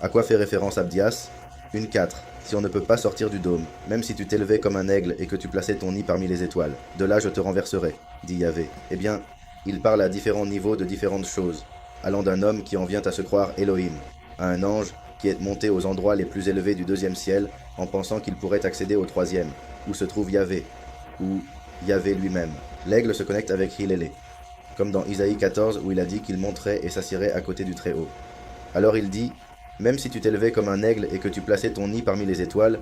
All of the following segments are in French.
À quoi fait référence Abdias? Une 4. Si on ne peut pas sortir du dôme, même si tu t'élevais comme un aigle et que tu plaçais ton nid parmi les étoiles, de là je te renverserai, dit Yahvé. Eh bien, il parle à différents niveaux de différentes choses, allant d'un homme qui en vient à se croire Elohim, à un ange qui est monté aux endroits les plus élevés du deuxième ciel en pensant qu'il pourrait accéder au troisième, où se trouve Yahvé, ou Yahvé lui-même. L'aigle se connecte avec Hilélé, comme dans Isaïe 14 où il a dit qu'il monterait et s'assiérait à côté du Très-Haut. Alors il dit, même si tu t'élevais comme un aigle et que tu plaçais ton nid parmi les étoiles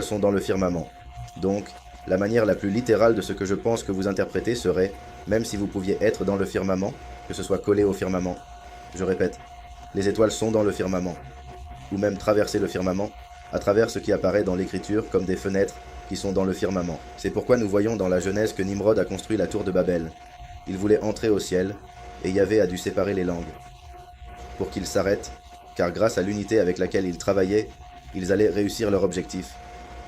sont dans le firmament. Donc, la manière la plus littérale de ce que je pense que vous interprétez serait, même si vous pouviez être dans le firmament, que ce soit collé au firmament. Je répète, les étoiles sont dans le firmament, ou même traverser le firmament, à travers ce qui apparaît dans l'écriture comme des fenêtres qui sont dans le firmament. C'est pourquoi nous voyons dans la Genèse que Nimrod a construit la tour de Babel. Il voulait entrer au ciel, et Yahvé a dû séparer les langues, pour qu'ils s'arrêtent, car grâce à l'unité avec laquelle ils travaillaient, ils allaient réussir leur objectif.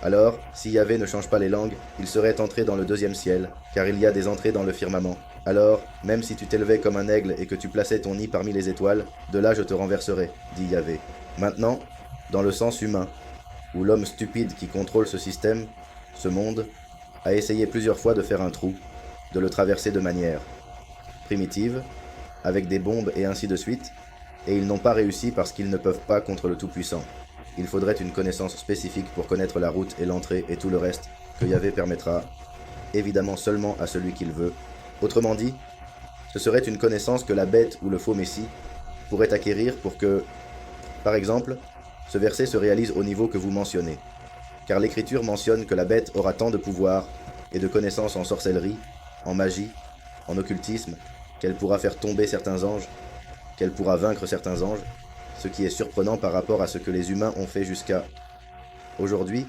Alors, si Yahvé ne change pas les langues, il serait entré dans le deuxième ciel, car il y a des entrées dans le firmament. Alors, même si tu t'élevais comme un aigle et que tu plaçais ton nid parmi les étoiles, de là je te renverserai, dit Yahvé. Maintenant, dans le sens humain, où l'homme stupide qui contrôle ce système, ce monde, a essayé plusieurs fois de faire un trou, de le traverser de manière primitive, avec des bombes et ainsi de suite, et ils n'ont pas réussi parce qu'ils ne peuvent pas contre le Tout-Puissant. Il faudrait une connaissance spécifique pour connaître la route et l'entrée et tout le reste, que Yahvé permettra, évidemment seulement à celui qu'il veut. Autrement dit, ce serait une connaissance que la bête ou le faux messie pourrait acquérir pour que, par exemple, ce verset se réalise au niveau que vous mentionnez. Car l'écriture mentionne que la bête aura tant de pouvoir et de connaissances en sorcellerie, en magie, en occultisme, qu'elle pourra faire tomber certains anges, qu'elle pourra vaincre certains anges, ce qui est surprenant par rapport à ce que les humains ont fait jusqu'à aujourd'hui,